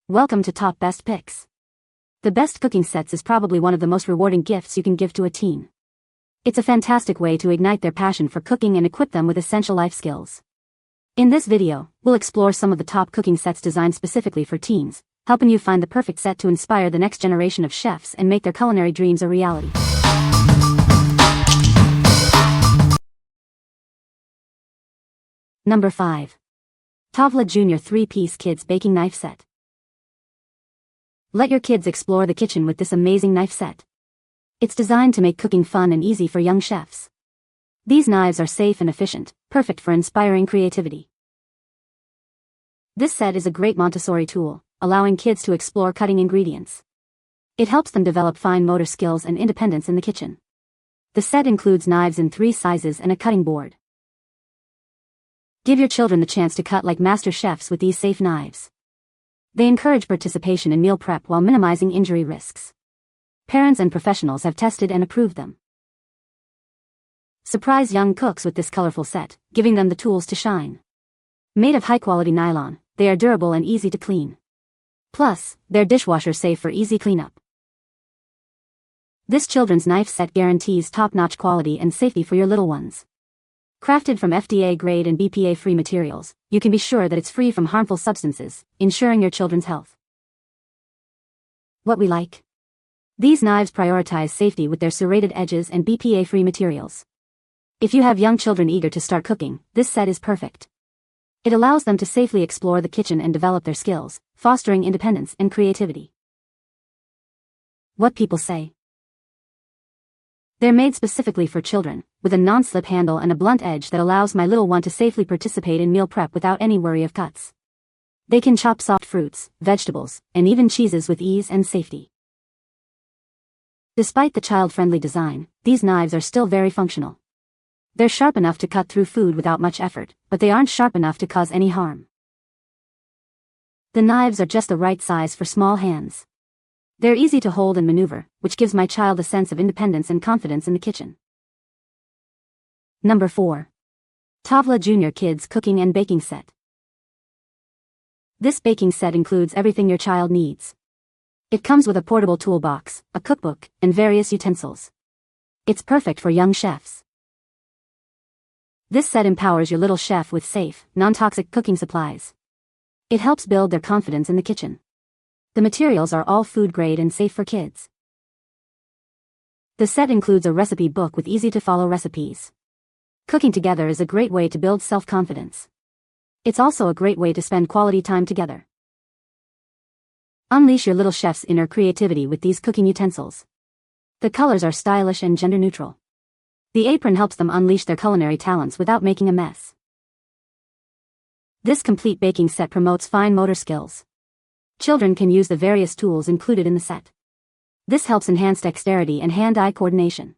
Welcome to Top Best Picks. The best cooking sets is probably one of the most rewarding gifts you can give to a teen. It's a fantastic way to ignite their passion for cooking and equip them with essential life skills. In this video, we'll explore some of the top cooking sets designed specifically for teens, helping you find the perfect set to inspire the next generation of chefs and make their culinary dreams a reality. Number 5. Tovla Junior 3-Piece Kids Baking Knife Set. Let your kids explore the kitchen with this amazing knife set. It's designed to make cooking fun and easy for young chefs. These knives are safe and efficient, perfect for inspiring creativity. This set is a great Montessori tool, allowing kids to explore cutting ingredients. It helps them develop fine motor skills and independence in the kitchen. The set includes knives in 3 sizes and a cutting board. Give your children the chance to cut like master chefs with these safe knives. They encourage participation in meal prep while minimizing injury risks. Parents and professionals have tested and approved them. Surprise young cooks with this colorful set, giving them the tools to shine. Made of high-quality nylon, they are durable and easy to clean. Plus, they're dishwasher safe for easy cleanup. This children's knife set guarantees top-notch quality and safety for your little ones. Crafted from FDA-grade and BPA-free materials, you can be sure that it's free from harmful substances, ensuring your children's health. What we like. These knives prioritize safety with their serrated edges and BPA-free materials. If you have young children eager to start cooking, this set is perfect. It allows them to safely explore the kitchen and develop their skills, fostering independence and creativity. What people say. They're made specifically for children, with a non-slip handle and a blunt edge that allows my little one to safely participate in meal prep without any worry of cuts. They can chop soft fruits, vegetables, and even cheeses with ease and safety. Despite the child-friendly design, these knives are still very functional. They're sharp enough to cut through food without much effort, but they aren't sharp enough to cause any harm. The knives are just the right size for small hands. They're easy to hold and maneuver, which gives my child a sense of independence and confidence in the kitchen. Number 4. Tovla Junior Kids Cooking and Baking Set. This baking set includes everything your child needs. It comes with a portable toolbox, a cookbook, and various utensils. It's perfect for young chefs. This set empowers your little chef with safe, non-toxic cooking supplies. It helps build their confidence in the kitchen. The materials are all food grade and safe for kids. The set includes a recipe book with easy-to-follow recipes. Cooking together is a great way to build self-confidence. It's also a great way to spend quality time together. Unleash your little chef's inner creativity with these cooking utensils. The colors are stylish and gender-neutral. The apron helps them unleash their culinary talents without making a mess. This complete baking set promotes fine motor skills. Children can use the various tools included in the set. This helps enhance dexterity and hand-eye coordination.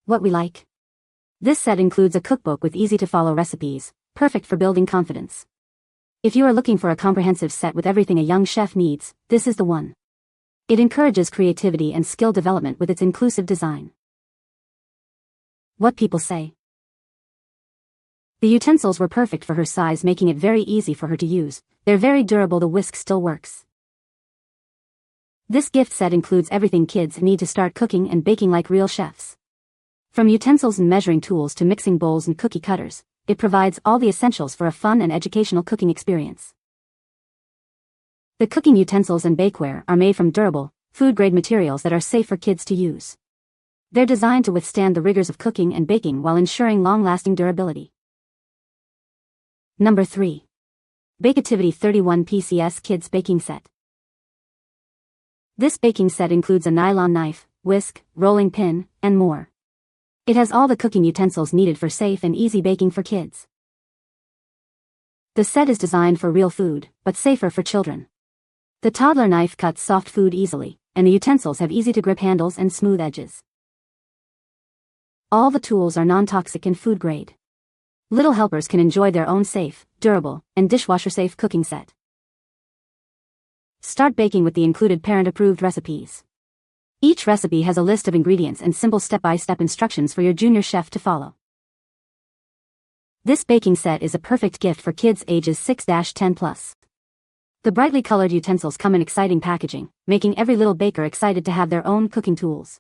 What we like. This set includes a cookbook with easy-to-follow recipes, perfect for building confidence. If you are looking for a comprehensive set with everything a young chef needs, this is the one. It encourages creativity and skill development with its inclusive design. What people say. The utensils were perfect for her size, making it very easy for her to use. They're very durable, the whisk still works. This gift set includes everything kids need to start cooking and baking like real chefs. From utensils and measuring tools to mixing bowls and cookie cutters, it provides all the essentials for a fun and educational cooking experience. The cooking utensils and bakeware are made from durable, food-grade materials that are safe for kids to use. They're designed to withstand the rigors of cooking and baking while ensuring long-lasting durability. Number 3. Baketivity 31 PCS Kids Baking Set. This baking set includes a nylon knife, whisk, rolling pin, and more. It has all the cooking utensils needed for safe and easy baking for kids. The set is designed for real food, but safer for children. The toddler knife cuts soft food easily, and the utensils have easy-to-grip handles and smooth edges. All the tools are non-toxic and food-grade. Little helpers can enjoy their own safe, durable, and dishwasher-safe cooking set. Start baking with the included parent-approved recipes. Each recipe has a list of ingredients and simple step-by-step instructions for your junior chef to follow. This baking set is a perfect gift for kids ages 6-10+. The brightly colored utensils come in exciting packaging, making every little baker excited to have their own cooking tools.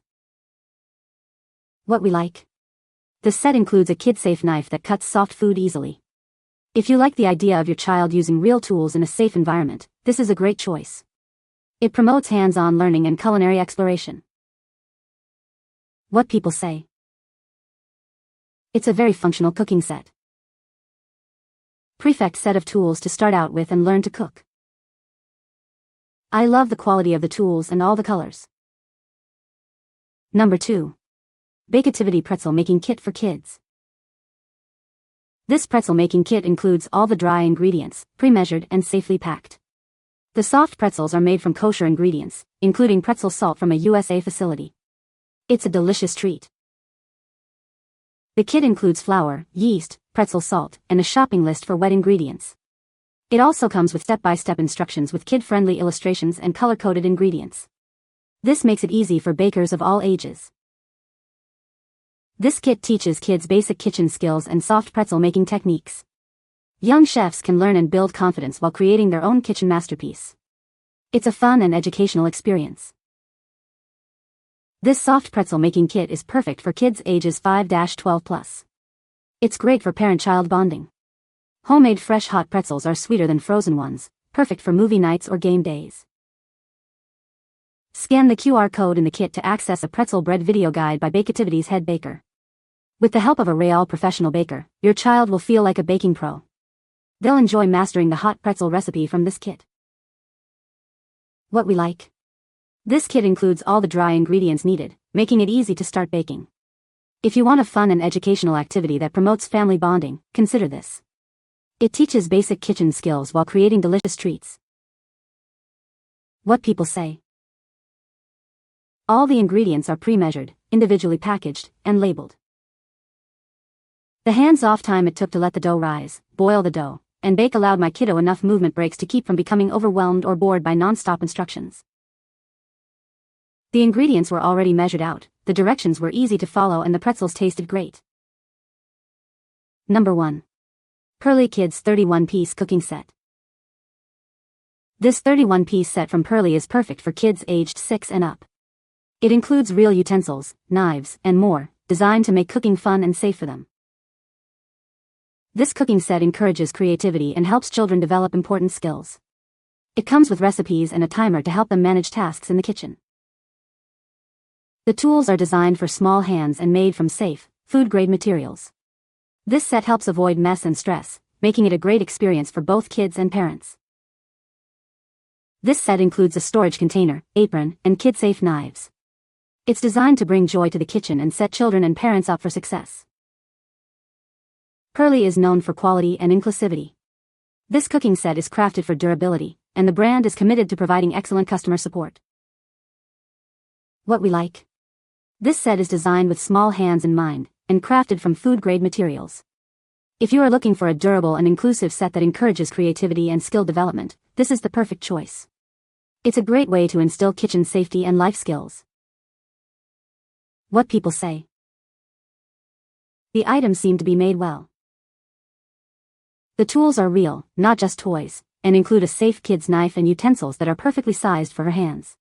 What we like. The set includes a kid-safe knife that cuts soft food easily. If you like the idea of your child using real tools in a safe environment, this is a great choice. It promotes hands-on learning and culinary exploration. What people say. It's a very functional cooking set. Perfect set of tools to start out with and learn to cook. I love the quality of the tools and all the colors. Number 2. Baketivity Pretzel Making Kit for Kids. This pretzel making kit includes all the dry ingredients, pre-measured and safely packed. The soft pretzels are made from kosher ingredients, including pretzel salt from a USA facility. It's a delicious treat. The kit includes flour, yeast, pretzel salt, and a shopping list for wet ingredients. It also comes with step-by-step instructions with kid-friendly illustrations and color-coded ingredients. This makes it easy for bakers of all ages. This kit teaches kids basic kitchen skills and soft pretzel making techniques. Young chefs can learn and build confidence while creating their own kitchen masterpiece. It's a fun and educational experience. This soft pretzel making kit is perfect for kids ages 5-12 plus. It's great for parent-child bonding. Homemade fresh hot pretzels are sweeter than frozen ones, perfect for movie nights or game days. Scan the QR code in the kit to access a pretzel bread video guide by Baketivity's head baker. With the help of a real professional baker, your child will feel like a baking pro. They'll enjoy mastering the hot pretzel recipe from this kit. What we like. This kit includes all the dry ingredients needed, making it easy to start baking. If you want a fun and educational activity that promotes family bonding, consider this. It teaches basic kitchen skills while creating delicious treats. What people say. All the ingredients are pre-measured, individually packaged, and labeled. The hands-off time it took to let the dough rise, boil the dough, and bake allowed my kiddo enough movement breaks to keep from becoming overwhelmed or bored by non-stop instructions. The ingredients were already measured out, the directions were easy to follow and the pretzels tasted great. Number 1. PERLLI Kids 31-Piece Cooking Set. This 31-piece set from PERLLI is perfect for kids aged 6 and up. It includes real utensils, knives, and more, designed to make cooking fun and safe for them. This cooking set encourages creativity and helps children develop important skills. It comes with recipes and a timer to help them manage tasks in the kitchen. The tools are designed for small hands and made from safe, food-grade materials. This set helps avoid mess and stress, making it a great experience for both kids and parents. This set includes a storage container, apron, and kid-safe knives. It's designed to bring joy to the kitchen and set children and parents up for success. PERLLI is known for quality and inclusivity. This cooking set is crafted for durability, and the brand is committed to providing excellent customer support. What we like. This set is designed with small hands in mind, and crafted from food-grade materials. If you are looking for a durable and inclusive set that encourages creativity and skill development, this is the perfect choice. It's a great way to instill kitchen safety and life skills. What people say. The items seem to be made well. The tools are real, not just toys, and include a safe kid's knife and utensils that are perfectly sized for her hands.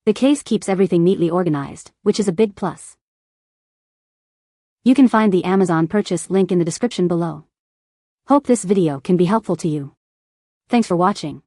The case keeps everything neatly organized, which is a big plus. You can find the Amazon purchase link in the description below. Hope this video can be helpful to you. Thanks for watching.